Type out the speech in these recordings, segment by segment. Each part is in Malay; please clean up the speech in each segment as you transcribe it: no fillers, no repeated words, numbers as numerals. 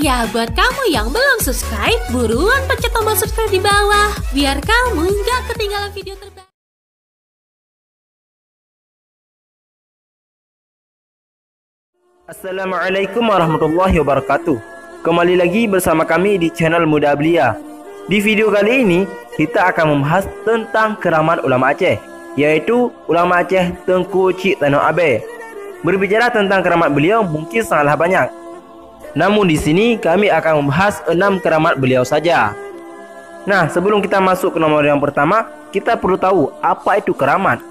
Ya, buat kamu yang belum subscribe, buruan pencet tombol subscribe di bawah, biar kamu nggak ketinggalan video terbaru. Assalamualaikum warahmatullahi wabarakatuh. Kembali lagi bersama kami di channel Muda Belia. Di video kali ini, kita akan membahas tentang keramat ulama Aceh, yaitu ulama Aceh Tengku Cik Tanoh Abe. Berbicara tentang keramat beliau mungkin sangatlah banyak. Namun di sini kami akan membahas 6 keramat beliau saja. Nah, sebelum kita masuk ke nomor yang pertama, kita perlu tahu apa itu keramat.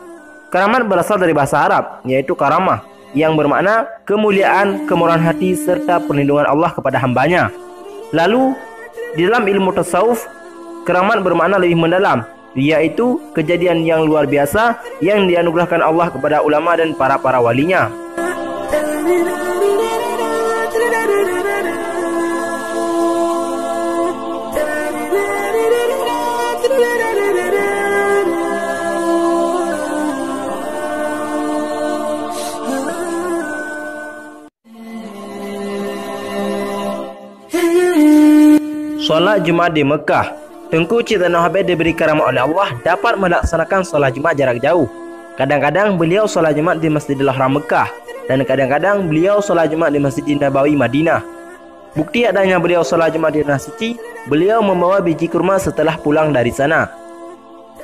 Keramat berasal dari bahasa Arab, yaitu karamah, yang bermakna kemuliaan, kemurahan hati, serta perlindungan Allah kepada hambanya. Lalu, di dalam ilmu tasawuf, keramat bermakna lebih mendalam, yaitu kejadian yang luar biasa yang dianugerahkan Allah kepada ulama dan para walinya. Solat Jumat di Mekah. Tengku Cik Tanoh Abe diberi keramat oleh Allah dapat melaksanakan solat Jumat jarak jauh. Kadang-kadang beliau solat Jumat di Masjidil Haram Mekah, dan kadang-kadang beliau solat Jumat di Masjid Nabawi Madinah. Bukti adanya beliau solat Jumat di Tanah Suci, beliau membawa biji kurma setelah pulang dari sana.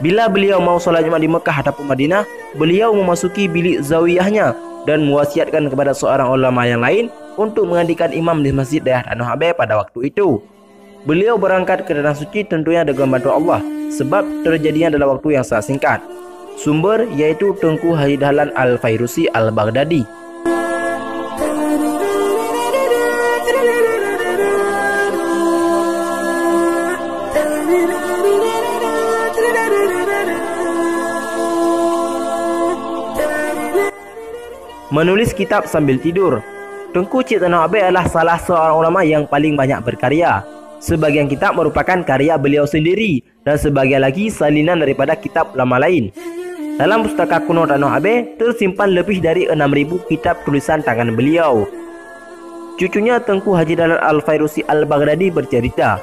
Bila beliau mau solat Jumat di Mekah ataupun Madinah, beliau memasuki bilik zawiyahnya dan mewasiatkan kepada seorang ulama yang lain untuk menggantikan imam di Masjid Dayah Tanoh Abe pada waktu itu. Beliau berangkat ke Tanah Suci tentunya dengan bantuan Allah, sebab terjadinya dalam waktu yang sangat singkat. Sumber yaitu Tengku Haji Dahlan Al-Fairusi Al-Baghdadi. Menulis kitab sambil tidur. Tengku Cik Tanoh Abe adalah salah seorang ulama yang paling banyak berkarya. Sebagian kitab merupakan karya beliau sendiri dan sebagian lagi salinan daripada kitab ulama lain. Dalam pustaka kuno Tanoh Abe tersimpan lebih dari 6.000 kitab tulisan tangan beliau. Cucunya Tengku Haji Dahlan Al-Fairusi Al-Baghdadi bercerita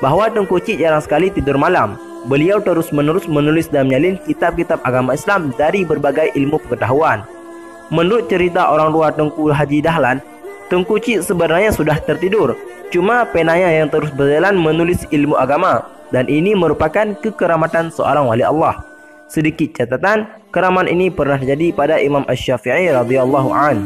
bahawa Tengku Cik jarang sekali tidur malam. Beliau terus-menerus menulis dan menyalin kitab-kitab agama Islam dari berbagai ilmu pengetahuan. Menurut cerita orang tua Tengku Haji Dahlan, Tengku Cik sebenarnya sudah tertidur, cuma penanya yang terus berjalan menulis ilmu agama, dan ini merupakan kekeramatan seorang wali Allah. Sedikit catatan, keramat ini pernah terjadi pada Imam Asy-Syafi'i radhiyallahu anhu.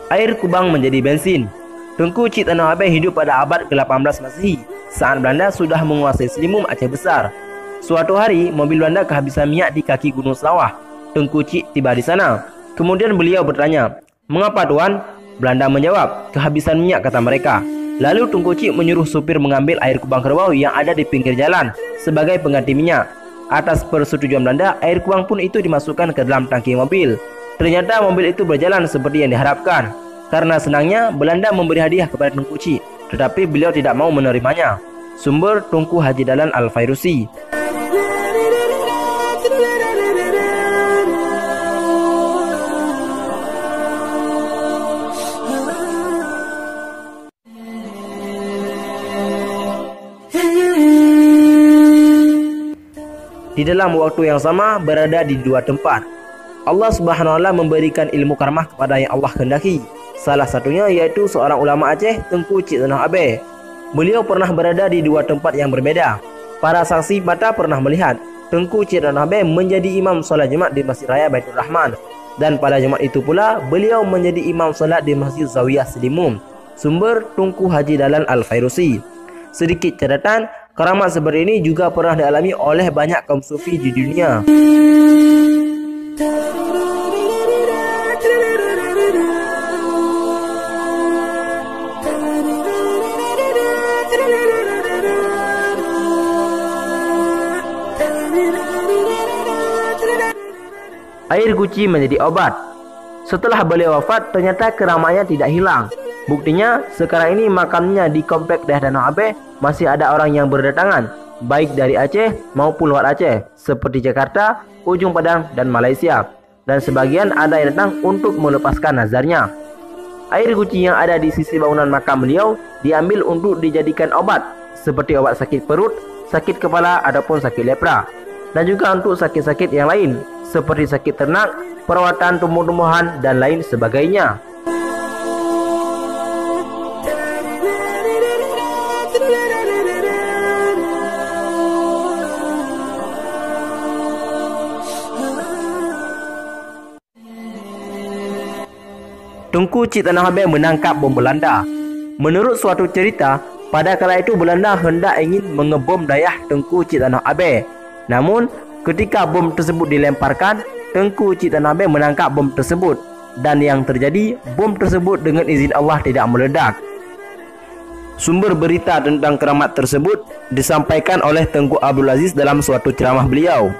Air kubang menjadi bensin. Tengku Cik Tanoh Abe hidup pada abad ke-18 Masehi, saat Belanda sudah menguasai Selimum Aceh Besar. Suatu hari, mobil Belanda kehabisan minyak di kaki Gunung Selawah. Tengku Cik tiba di sana. Kemudian beliau bertanya, "Mengapa tuan?" Belanda menjawab, "Kehabisan minyak," kata mereka. Lalu Tengku Cik menyuruh supir mengambil air kubang kerbau yang ada di pinggir jalan sebagai pengganti minyak. Atas persetujuan Belanda, air kubang pun itu dimasukkan ke dalam tangki mobil. Ternyata mobil itu berjalan seperti yang diharapkan. Karena senangnya, Belanda memberi hadiah kepada Tengku Cik, tetapi beliau tidak mau menerimanya. Sumber Tengku Haji Dahlan Al-Fairusi. Di dalam waktu yang sama, berada di dua tempat, Allah Subhanahu wa Ta'ala memberikan ilmu karamah kepada yang Allah kehendaki. Salah satunya yaitu seorang ulama Aceh, Tengku Cik Tanoh Abe. Beliau pernah berada di dua tempat yang berbeda. Para saksi mata pernah melihat Tengku Cik Tanoh Abe menjadi imam solat Jumat di Masjid Raya Baitur Rahman, dan pada Jumat itu pula beliau menjadi imam solat di Masjid Zawiyah Selimum. Sumber Tengku Haji Dahlan Al-Fairusi. Sedikit catatan, keramat seperti ini juga pernah dialami oleh banyak kaum sufi di dunia. Air guci menjadi obat. Setelah beliau wafat, ternyata keramatnya tidak hilang. Buktinya, sekarang ini makamnya di komplek Daerah Danau Abe masih ada orang yang berdatangan, baik dari Aceh maupun luar Aceh, seperti Jakarta, Ujung Padang, dan Malaysia. Dan sebagian ada yang datang untuk melepaskan nazarnya. Air guci yang ada di sisi bangunan makam beliau diambil untuk dijadikan obat, seperti obat sakit perut, sakit kepala, ataupun sakit lepra. Dan juga untuk sakit-sakit yang lain, seperti sakit ternak, perawatan tumbuh-tumbuhan, dan lain sebagainya. Tengku Cik Tanah Abe menangkap bom Belanda. Menurut suatu cerita, pada kala itu Belanda hendak ingin mengebom dayah Tengku Cik Tanah Abe. Namun, ketika bom tersebut dilemparkan, Tengku Cik Tanah Abe menangkap bom tersebut. Dan yang terjadi, bom tersebut dengan izin Allah tidak meledak. Sumber berita tentang keramat tersebut disampaikan oleh Tengku Abdul Aziz dalam suatu ceramah beliau.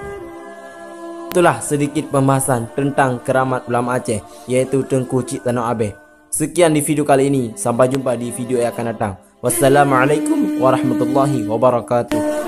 Itulah sedikit pembahasan tentang keramat ulama Aceh, yaitu Tengku Cik Tanah Abe. Sekian di video kali ini, sampai jumpa di video yang akan datang. Wassalamualaikum warahmatullahi wabarakatuh.